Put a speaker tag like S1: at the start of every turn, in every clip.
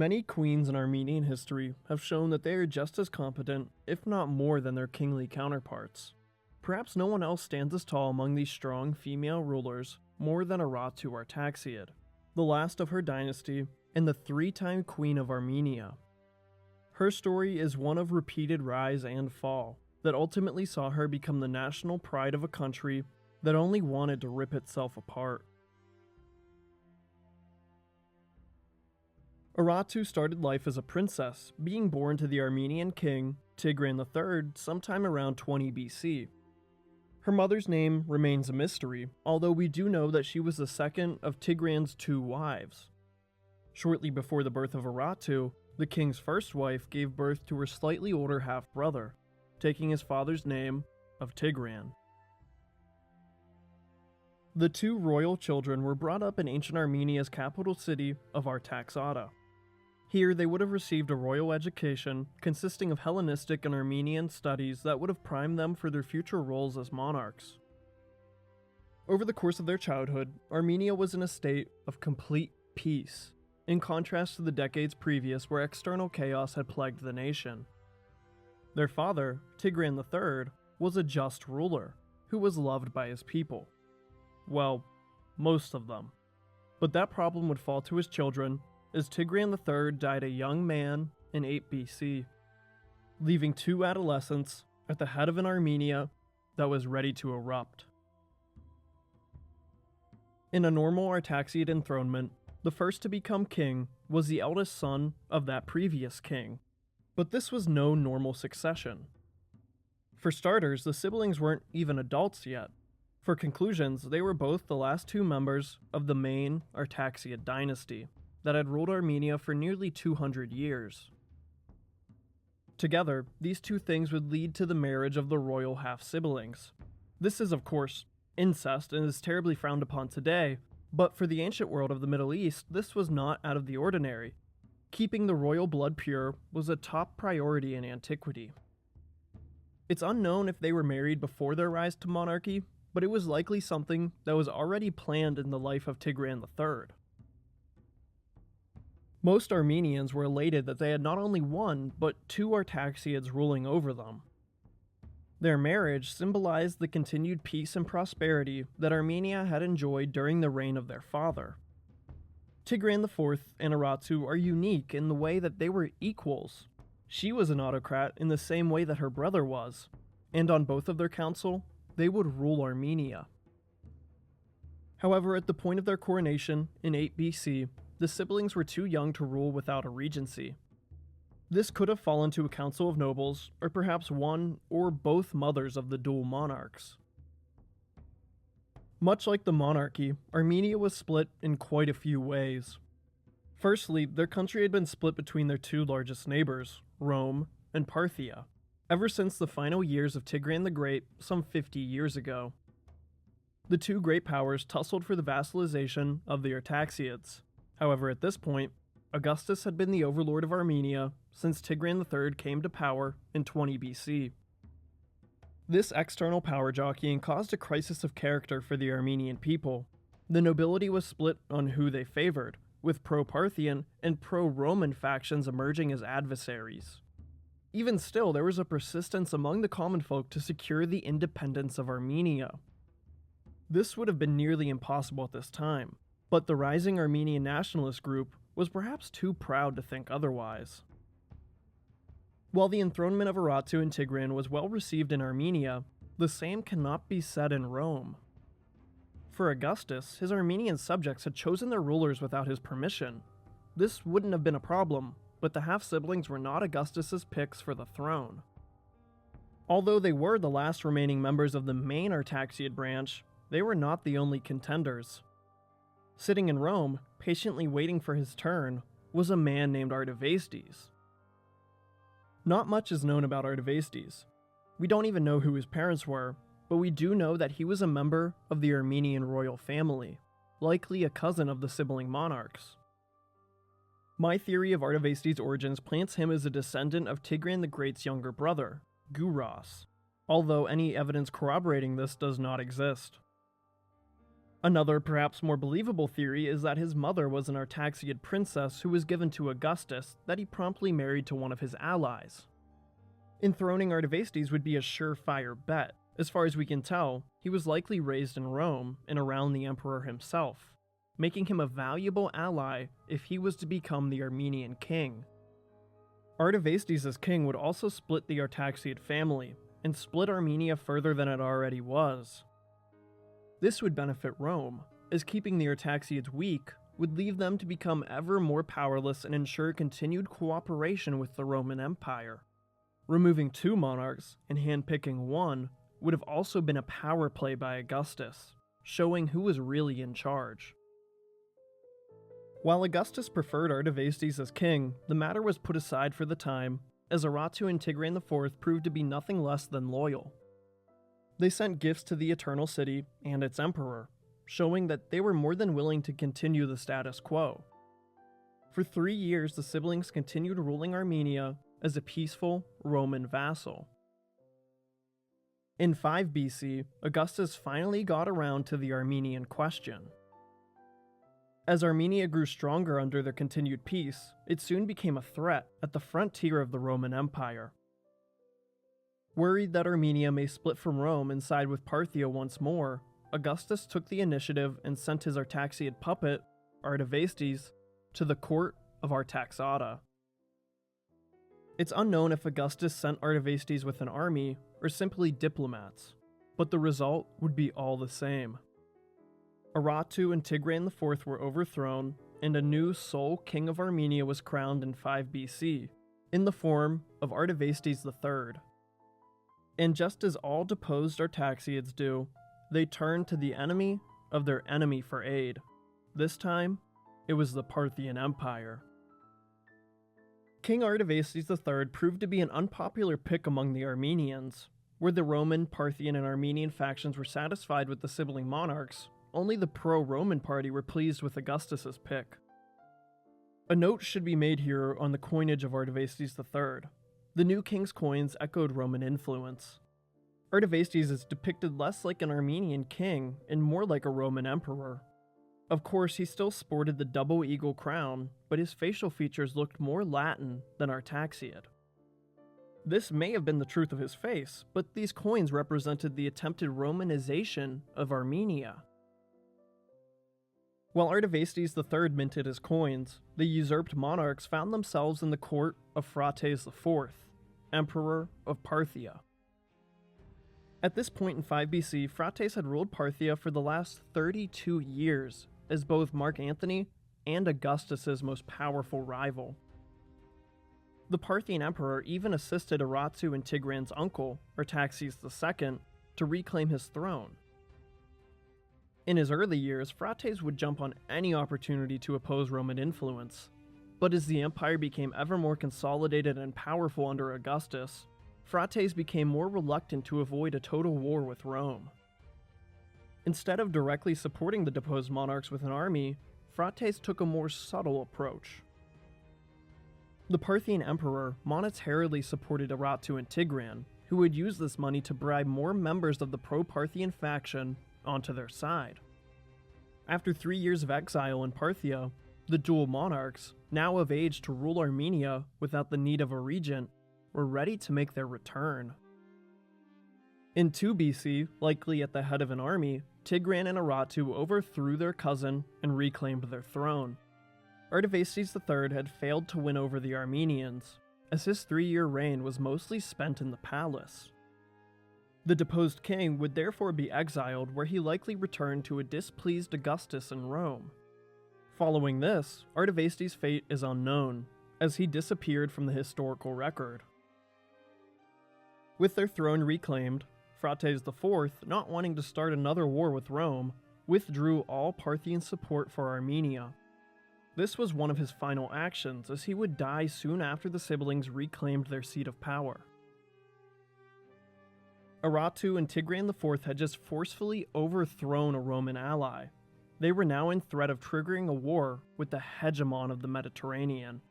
S1: Many queens in Armenian history have shown that they are just as competent, if not more than their kingly counterparts. Perhaps no one else stands as tall among these strong female rulers more than Urartu Artaxiad, the last of her dynasty and the three-time queen of Armenia. Her story is one of repeated rise and fall that ultimately saw her become the national pride of a country that only wanted to rip itself apart. Urartu started life as a princess, being born to the Armenian king Tigran III sometime around 20 BC. Her mother's name remains a mystery, although we do know that she was the second of Tigran's two wives. Shortly before the birth of Urartu, the king's first wife gave birth to her slightly older half-brother, taking his father's name of Tigran. The two royal children were brought up in ancient Armenia's capital city of Artaxata. Here they would have received a royal education consisting of Hellenistic and Armenian studies that would have primed them for their future roles as monarchs. Over the course of their childhood, Armenia was in a state of complete peace, in contrast to the decades previous where external chaos had plagued the nation. Their father, Tigran III, was a just ruler who was loved by his people. Well, most of them. But that problem would fall to his children as Tigran III died a young man in 8 BC, leaving two adolescents at the head of an Armenia that was ready to erupt. In a normal Artaxiad enthronement, the first to become king was the eldest son of that previous king, but this was no normal succession. For starters, the siblings weren't even adults yet. For conclusions, they were both the last two members of the main Artaxiad dynasty that had ruled Armenia for nearly 200 years. Together, these two things would lead to the marriage of the royal half-siblings. This is, of course, incest and is terribly frowned upon today, but for the ancient world of the Middle East, this was not out of the ordinary. Keeping the royal blood pure was a top priority in antiquity. It's unknown if they were married before their rise to monarchy, but it was likely something that was already planned in the life of Tigran III. Most Armenians were elated that they had not only one, but two Artaxiads ruling over them. Their marriage symbolized the continued peace and prosperity that Armenia had enjoyed during the reign of their father. Tigran IV and Urartu are unique in the way that they were equals. She was an autocrat in the same way that her brother was, and on both of their council, they would rule Armenia. However, at the point of their coronation in 8 BC, the siblings were too young to rule without a regency. This could have fallen to a council of nobles, or perhaps one or both mothers of the dual monarchs. Much like the monarchy, Armenia was split in quite a few ways. Firstly, their country had been split between their two largest neighbors, Rome and Parthia, ever since the final years of Tigran the Great some 50 years ago. The two great powers tussled for the vassalization of the Artaxiads. However, at this point, Augustus had been the overlord of Armenia since Tigran III came to power in 20 BC. This external power jockeying caused a crisis of character for the Armenian people. The nobility was split on who they favored, with pro-Parthian and pro-Roman factions emerging as adversaries. Even still, there was a persistence among the common folk to secure the independence of Armenia. This would have been nearly impossible at this time, but the rising Armenian nationalist group was perhaps too proud to think otherwise. While the enthronement of Urartu and Tigran was well received in Armenia, the same cannot be said in Rome. For Augustus, his Armenian subjects had chosen their rulers without his permission. This wouldn't have been a problem, but the half-siblings were not Augustus's picks for the throne. Although they were the last remaining members of the main Artaxiad branch, they were not the only contenders. Sitting in Rome, patiently waiting for his turn, was a man named Artavasdes. Not much is known about Artavasdes. We don't even know who his parents were, but we do know that he was a member of the Armenian royal family, likely a cousin of the sibling monarchs. My theory of Artavasdes' origins plants him as a descendant of Tigran the Great's younger brother, Guras, although any evidence corroborating this does not exist. Another, perhaps more believable theory is that his mother was an Artaxiad princess who was given to Augustus that he promptly married to one of his allies. Enthroning Artavasdes would be a surefire bet. As far as we can tell, he was likely raised in Rome and around the emperor himself, making him a valuable ally if he was to become the Armenian king. Artavasdes as king would also split the Artaxiad family, and split Armenia further than it already was. This would benefit Rome, as keeping the Artaxiads weak would leave them to become ever more powerless and ensure continued cooperation with the Roman Empire. Removing two monarchs and handpicking one would have also been a power play by Augustus, showing who was really in charge. While Augustus preferred Artavasdes as king, the matter was put aside for the time, as Aratu and Tigranes IV proved to be nothing less than loyal. They sent gifts to the Eternal City and its emperor, showing that they were more than willing to continue the status quo. For 3 years, the siblings continued ruling Armenia as a peaceful Roman vassal. In 5 BC, Augustus finally got around to the Armenian question. As Armenia grew stronger under their continued peace, it soon became a threat at the frontier of the Roman Empire. Worried that Armenia may split from Rome and side with Parthia once more, Augustus took the initiative and sent his Artaxiad puppet, Artavasdes, to the court of Artaxata. It's unknown if Augustus sent Artavasdes with an army or simply diplomats, but the result would be all the same. Aratu and Tigranes IV were overthrown, and a new sole king of Armenia was crowned in 5 BC, in the form of Artavasdes III. And just as all deposed Artaxiads do, they turned to the enemy of their enemy for aid. This time, it was the Parthian Empire. King Artavasdes III proved to be an unpopular pick among the Armenians. Where the Roman, Parthian, and Armenian factions were satisfied with the sibling monarchs, only the pro-Roman party were pleased with Augustus's pick. A note should be made here on the coinage of Artavasdes III. The new king's coins echoed Roman influence. Artavasdes is depicted less like an Armenian king and more like a Roman emperor. Of course, he still sported the double eagle crown, but his facial features looked more Latin than Artaxiad. This may have been the truth of his face, but these coins represented the attempted Romanization of Armenia. While Artavasdes III minted his coins, the usurped monarchs found themselves in the court of Phraates IV, Emperor of Parthia. At this point in 5 BC, Phraates had ruled Parthia for the last 32 years as both Mark Antony and Augustus's most powerful rival. The Parthian emperor even assisted Aratu and Tigranes' uncle, Artaxerxes II, to reclaim his throne. In his early years, Phraates would jump on any opportunity to oppose Roman influence, but as the empire became ever more consolidated and powerful under Augustus, Phraates became more reluctant to avoid a total war with Rome. Instead of directly supporting the deposed monarchs with an army, Phraates took a more subtle approach. The Parthian emperor monetarily supported Aratu and Tigranes, who would use this money to bribe more members of the pro-Parthian faction onto their side. After 3 years of exile in Parthia, the dual monarchs, now of age to rule Armenia without the need of a regent, were ready to make their return. In 2 BC, likely at the head of an army, Tigranes and Aratu overthrew their cousin and reclaimed their throne. Artavasdes III had failed to win over the Armenians, as his 3-year reign was mostly spent in the palace. The deposed king would therefore be exiled, where he likely returned to a displeased Augustus in Rome. Following this, Artavasdes' fate is unknown, as he disappeared from the historical record. With their throne reclaimed, Phraates IV, not wanting to start another war with Rome, withdrew all Parthian support for Armenia. This was one of his final actions, as he would die soon after the siblings reclaimed their seat of power. Aratu and Tigranes IV had just forcefully overthrown a Roman ally. They were now in threat of triggering a war with the hegemon of the Mediterranean.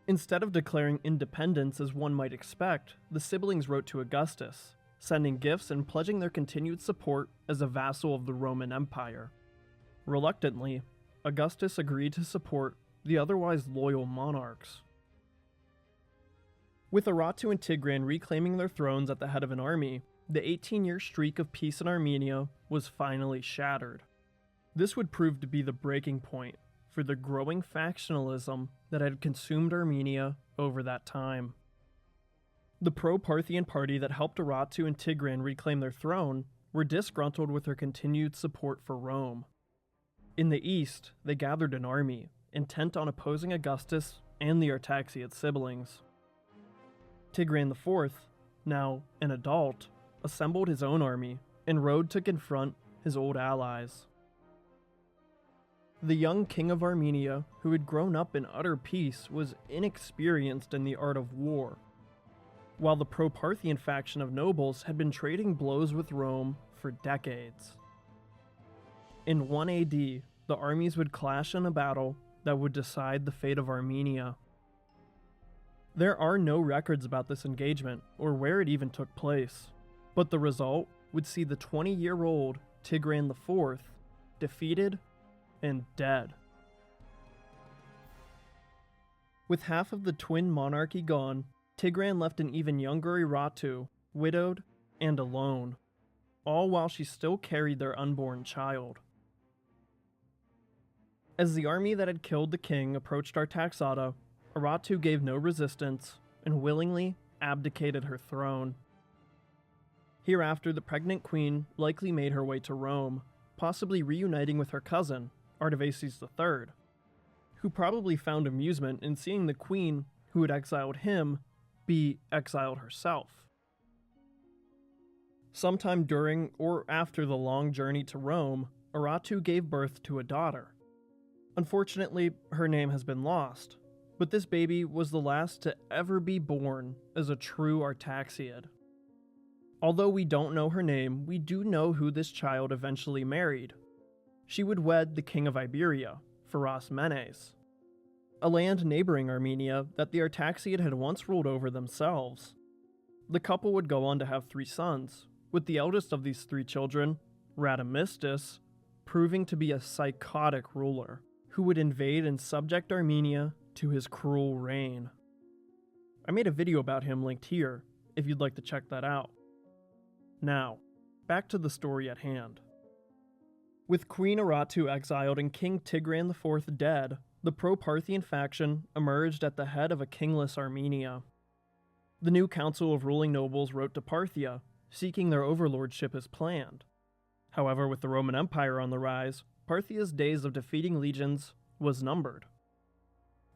S1: Instead of declaring independence as one might expect, the siblings wrote to Augustus, sending gifts and pledging their continued support as a vassal of the Roman Empire. Reluctantly, Augustus agreed to support the otherwise loyal monarchs. With Urartu and Tigran reclaiming their thrones at the head of an army, the 18-year streak of peace in Armenia was finally shattered. This would prove to be the breaking point for the growing factionalism that had consumed Armenia over that time. The pro-Parthian party that helped Urartu and Tigran reclaim their throne were disgruntled with their continued support for Rome. In the east, they gathered an army, intent on opposing Augustus and the Artaxiad siblings. Tigran IV, now an adult, assembled his own army and rode to confront his old allies. The young king of Armenia, who had grown up in utter peace, was inexperienced in the art of war, while the pro-Parthian faction of nobles had been trading blows with Rome for decades. In 1 AD, the armies would clash in a battle that would decide the fate of Armenia. There are no records about this engagement or where it even took place, but the result would see the 20-year-old Tigran IV defeated and dead. With half of the twin monarchy gone, Tigran left an even younger Urartu, widowed and alone, all while she still carried their unborn child. As the army that had killed the king approached Artaxata, Urartu gave no resistance and willingly abdicated her throne. Hereafter, the pregnant queen likely made her way to Rome, possibly reuniting with her cousin, Artaxerxes III, who probably found amusement in seeing the queen who had exiled him be exiled herself. Sometime during or after the long journey to Rome, Urartu gave birth to a daughter. Unfortunately, her name has been lost, but this baby was the last to ever be born as a true Artaxiad. Although we don't know her name, we do know who this child eventually married. She would wed the king of Iberia, Pharasmenes, a land neighboring Armenia that the Artaxiad had once ruled over themselves. The couple would go on to have 3 sons, with the eldest of these 3 children, Radamistus, proving to be a psychotic ruler who would invade and subject Armenia to his cruel reign. I made a video about him linked here, if you'd like to check that out. Now, back to the story at hand. With Queen Urartu exiled and King Tigran IV dead, the pro-Parthian faction emerged at the head of a kingless Armenia. The new council of ruling nobles wrote to Parthia, seeking their overlordship as planned. However, with the Roman Empire on the rise, Parthia's days of defeating legions was numbered.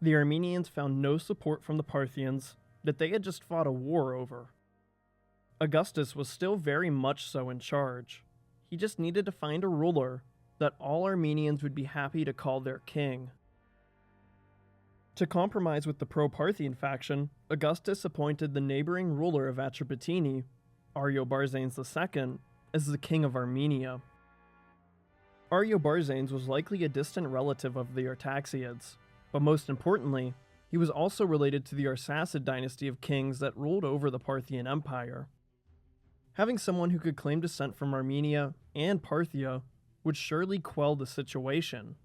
S1: The Armenians found no support from the Parthians that they had just fought a war over. Augustus was still very much so in charge. He just needed to find a ruler that all Armenians would be happy to call their king. To compromise with the pro-Parthian faction, Augustus appointed the neighboring ruler of Atropatene, Ariobarzanes II, as the king of Armenia. Ariobarzanes was likely a distant relative of the Artaxiads, but most importantly, he was also related to the Arsacid dynasty of kings that ruled over the Parthian Empire. Having someone who could claim descent from Armenia and Parthia would surely quell the situation.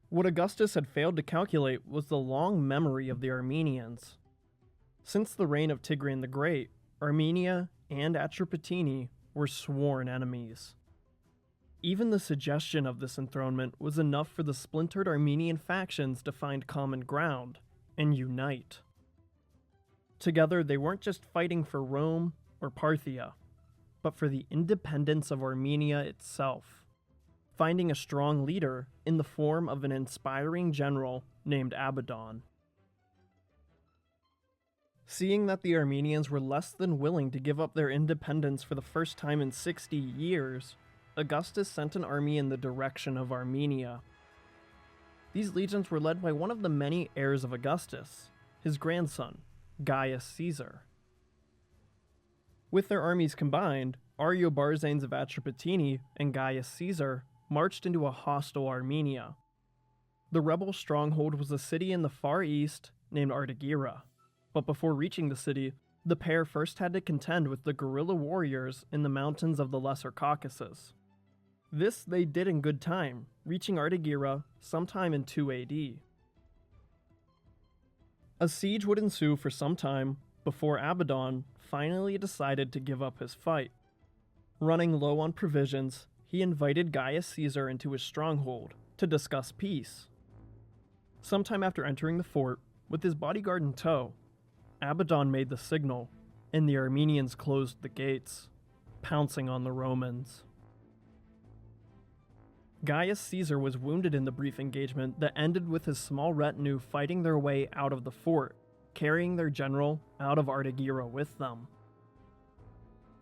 S1: What Augustus had failed to calculate was the long memory of the Armenians. Since the reign of Tigran the Great, Armenia and Atropatene were sworn enemies. Even the suggestion of this enthronement was enough for the splintered Armenian factions to find common ground and unite. Together, they weren't just fighting for Rome or Parthia, but for the independence of Armenia itself, finding a strong leader in the form of an inspiring general named Abaddon. Seeing that the Armenians were less than willing to give up their independence for the first time in 60 years, Augustus sent an army in the direction of Armenia. These legions were led by one of the many heirs of Augustus, his grandson, Gaius Caesar. With their armies combined, Ariobarzanes of Atropatene and Gaius Caesar marched into a hostile Armenia. The rebel stronghold was a city in the far east named Artagira, but before reaching the city, the pair first had to contend with the guerrilla warriors in the mountains of the Lesser Caucasus. This they did in good time, reaching Artagira sometime in 2 AD. A siege would ensue for some time before Abaddon finally decided to give up his fight. Running low on provisions, he invited Gaius Caesar into his stronghold to discuss peace. Sometime after entering the fort, with his bodyguard in tow, Abaddon made the signal, and the Armenians closed the gates, pouncing on the Romans. Gaius Caesar was wounded in the brief engagement that ended with his small retinue fighting their way out of the fort, carrying their general out of Artagira with them.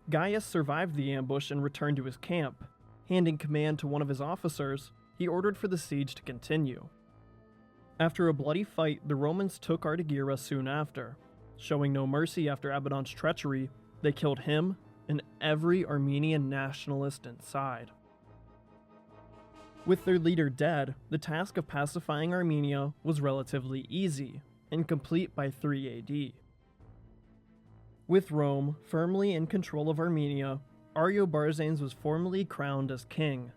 S1: Gaius survived the ambush and returned to his camp. Handing command to one of his officers, he ordered for the siege to continue. After a bloody fight, the Romans took Artagira soon after. Showing no mercy after Abaddon's treachery, they killed him and every Armenian nationalist inside. With their leader dead, the task of pacifying Armenia was relatively easy, and complete by 3 AD. With Rome firmly in control of Armenia, Ariobarzanes was formally crowned as king.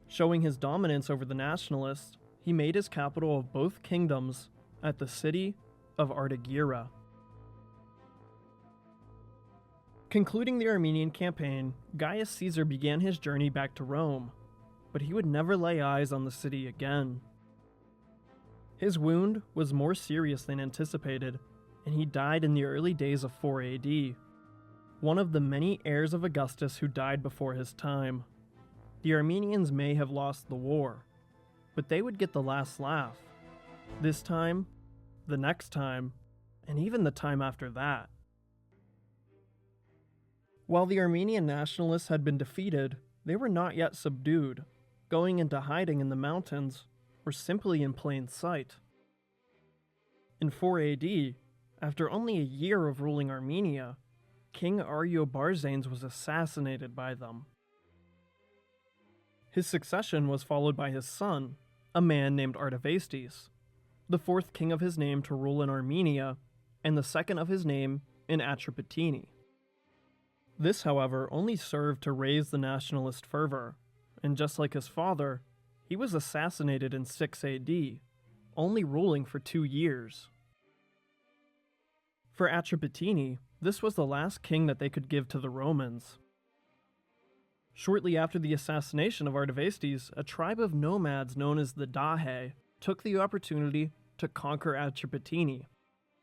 S1: Showing his dominance over the nationalists, he made his capital of both kingdoms at the city of Artagira. Concluding the Armenian campaign, Gaius Caesar began his journey back to Rome, but he would never lay eyes on the city again. His wound was more serious than anticipated, and he died in the early days of 4 AD, one of the many heirs of Augustus who died before his time. The Armenians may have lost the war, but they would get the last laugh. This time, the next time, and even the time after that. While the Armenian nationalists had been defeated, they were not yet subdued, going into hiding in the mountains, or simply in plain sight. In 4 AD, after only a year of ruling Armenia, King Ariobarzanes was assassinated by them. His succession was followed by his son, a man named Artavasdes, the fourth king of his name to rule in Armenia, and the second of his name in Atropatene. This, however, only served to raise the nationalist fervor, and just like his father, he was assassinated in 6 AD, only ruling for 2 years. For Atropatene, this was the last king that they could give to the Romans. Shortly after the assassination of Artavasdes, a tribe of nomads known as the Dahe took the opportunity to conquer Atropatene,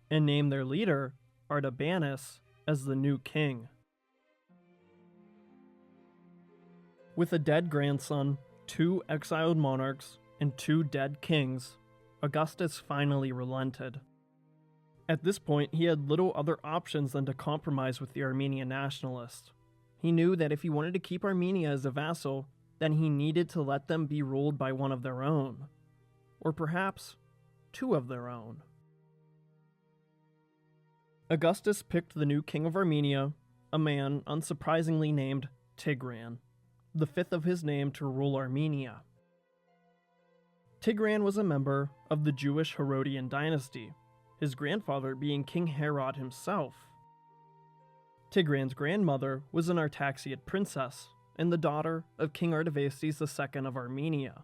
S1: and named their leader, Artabanus, as the new king. With a dead grandson, 2 exiled monarchs, and 2 dead kings, Augustus finally relented. At this point, he had little other options than to compromise with the Armenian nationalists. He knew that if he wanted to keep Armenia as a vassal, then he needed to let them be ruled by one of their own. Or perhaps, 2 of their own. Augustus picked the new king of Armenia, a man unsurprisingly named Tigran, the 5th of his name to rule Armenia. Tigran was a member of the Jewish Herodian dynasty, his grandfather being King Herod himself. Tigran's grandmother was an Artaxiad princess and the daughter of King Artavasdes II of Armenia.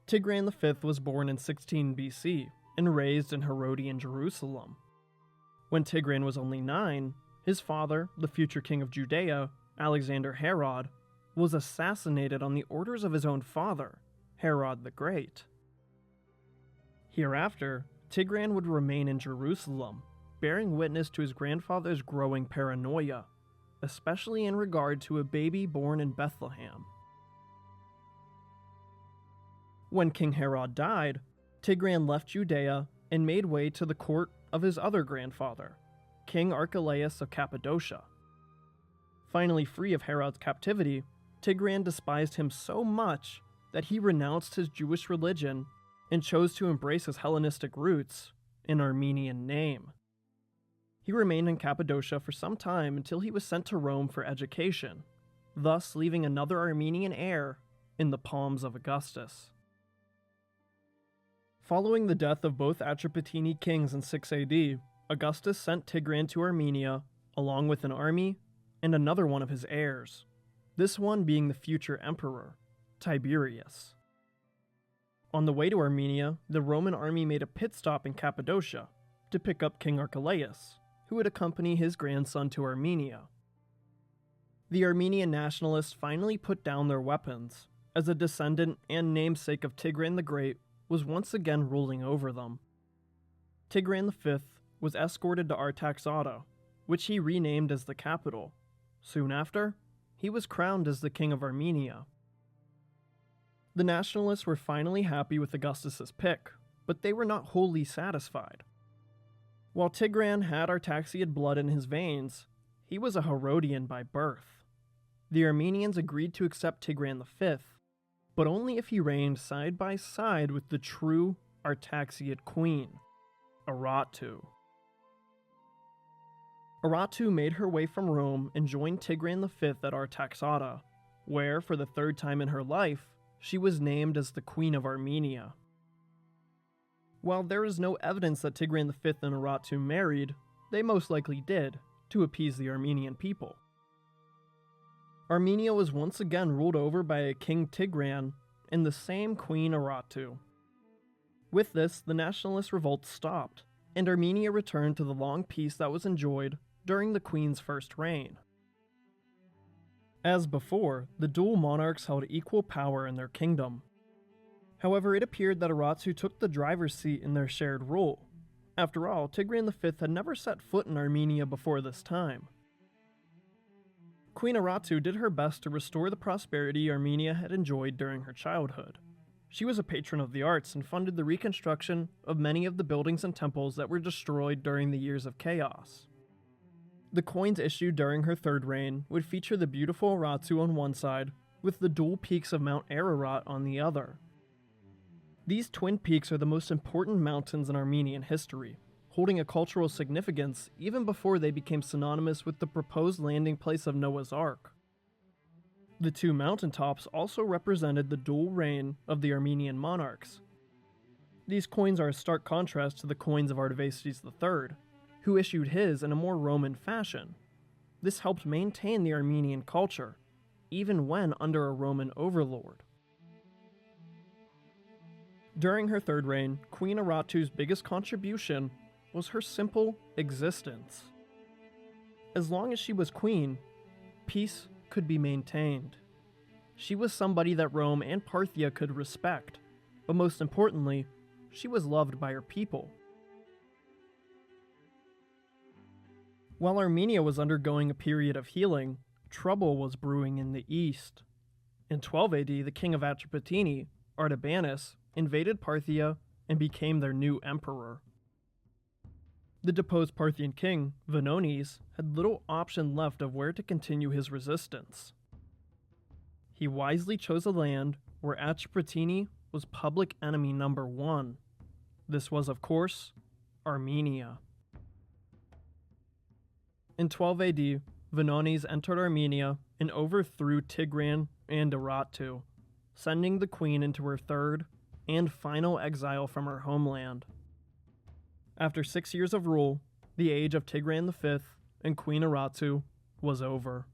S1: Tigran V was born in 16 BC and raised in Herodian Jerusalem. When Tigran was only 9, his father, the future king of Judea, Alexander Herod, was assassinated on the orders of his own father, Herod the Great. Hereafter, Tigran would remain in Jerusalem, bearing witness to his grandfather's growing paranoia, especially in regard to a baby born in Bethlehem. When King Herod died, Tigran left Judea and made way to the court of his other grandfather, King Archelaus of Cappadocia. Finally free of Herod's captivity, Tigran despised him so much that he renounced his Jewish religion and chose to embrace his Hellenistic roots, an Armenian name. He remained in Cappadocia for some time until he was sent to Rome for education, thus leaving another Armenian heir in the palms of Augustus. Following the death of both Atropatene kings in 6 AD, Augustus sent Tigran to Armenia along with an army and another one of his heirs. this one being the future emperor, Tiberius. On the way to Armenia, the Roman army made a pit stop in Cappadocia to pick up King Achilles, who would accompany his grandson to Armenia. The Armenian nationalists finally put down their weapons, as a descendant and namesake of Tigran the Great was once again ruling over them. Tigran V was escorted to Artaxata, which he renamed as the capital. Soon after, he was crowned as the king of Armenia. The nationalists were finally happy with Augustus's pick, but they were not wholly satisfied. While Tigran had Artaxiad blood in his veins, he was a Herodian by birth. The Armenians agreed to accept Tigran V, but only if he reigned side by side with the true Artaxiad queen, Aratu. Aratu made her way from Rome and joined Tigran V at Artaxata, where, for the third time in her life, she was named as the Queen of Armenia. While there is no evidence that Tigran V and Aratu married, they most likely did, to appease the Armenian people. Armenia was once again ruled over by a King Tigran and the same Queen Aratu. With this, the nationalist revolt stopped, and Armenia returned to the long peace that was enjoyed during the Queen's first reign. As before, the dual monarchs held equal power in their kingdom. However, it appeared that Aratu took the driver's seat in their shared rule. After all, Tigran V had never set foot in Armenia before this time. Queen Aratu did her best to restore the prosperity Armenia had enjoyed during her childhood. She was a patron of the arts and funded the reconstruction of many of the buildings and temples that were destroyed during the years of chaos. The coins issued during her third reign would feature the beautiful Aratu on one side, with the dual peaks of Mount Ararat on the other. These twin peaks are the most important mountains in Armenian history, holding a cultural significance even before they became synonymous with the proposed landing place of Noah's Ark. The two mountaintops also represented the dual reign of the Armenian monarchs. These coins are a stark contrast to the coins of Artaxerxes III, who issued his in a more Roman fashion. This helped maintain the Armenian culture, even when under a Roman overlord. During her third reign, Queen Aratu's biggest contribution was her simple existence. As long as she was queen, peace could be maintained. She was somebody that Rome and Parthia could respect, but most importantly, she was loved by her people. While Armenia was undergoing a period of healing, trouble was brewing in the east. In 12 AD, the king of Atropatene, Artabanus, invaded Parthia and became their new emperor. The deposed Parthian king, Vonones, had little option left of where to continue his resistance. He wisely chose a land where Atropatene was public enemy number one. This was, of course, Armenia. In 12 AD, Vonones entered Armenia and overthrew Tigran and Aratu, sending the queen into her third and final exile from her homeland. After 6 years of rule, the age of Tigran V and Queen Aratu was over.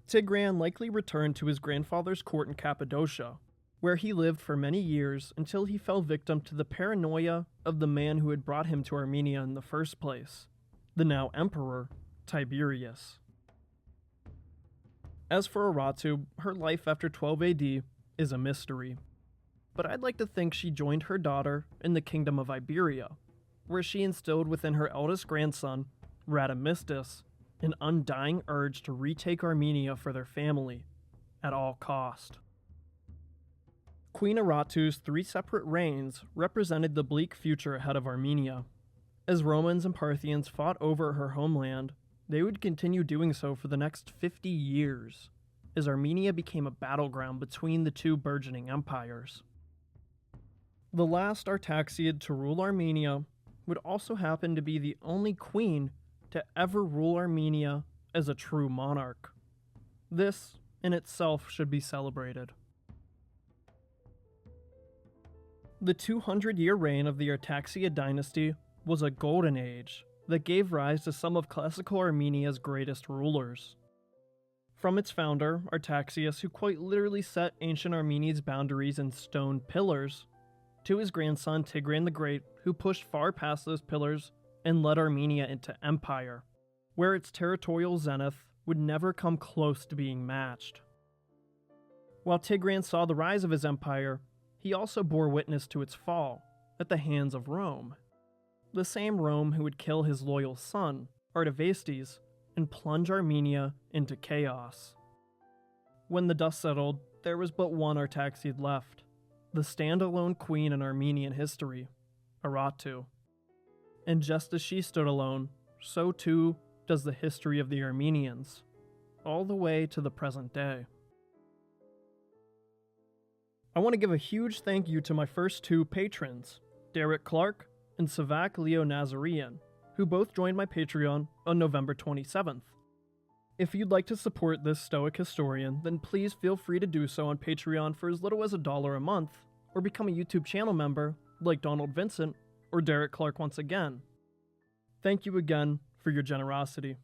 S1: Tigran likely returned to his grandfather's court in Cappadocia, where he lived for many years until he fell victim to the paranoia of the man who had brought him to Armenia in the first place, the now emperor, Tiberius. As for Aratu, her life after 12 AD is a mystery. But I'd like to think she joined her daughter in the kingdom of Iberia, where she instilled within her eldest grandson, Radamistus, an undying urge to retake Armenia for their family, at all cost. Queen Aratu's 3 separate reigns represented the bleak future ahead of Armenia. As Romans and Parthians fought over her homeland, they would continue doing so for the next 50 years, as Armenia became a battleground between the two burgeoning empires. The last Artaxiad to rule Armenia would also happen to be the only queen to ever rule Armenia as a true monarch. This, in itself, should be celebrated. The 200-year reign of the Artaxiad dynasty was a golden age that gave rise to some of classical Armenia's greatest rulers. From its founder, Artaxias, who quite literally set ancient Armenia's boundaries in stone pillars, to his grandson Tigran the Great, who pushed far past those pillars and led Armenia into empire, where its territorial zenith would never come close to being matched. While Tigran saw the rise of his empire, he also bore witness to its fall at the hands of Rome, the same Rome who would kill his loyal son, Artavasdes, and plunge Armenia into chaos. When the dust settled, there was but one Artaxide left, the standalone queen in Armenian history, Aratu. And just as she stood alone, so too does the history of the Armenians, all the way to the present day. I want to give a huge thank you to my first two patrons, Derek Clark and Savak Leo Nazarian, who both joined my Patreon on November 27th. If you'd like to support this stoic historian, then please feel free to do so on Patreon for as little as $1 a month, or become a YouTube channel member like Donald Vincent or Derek Clark once again. Thank you again for your generosity.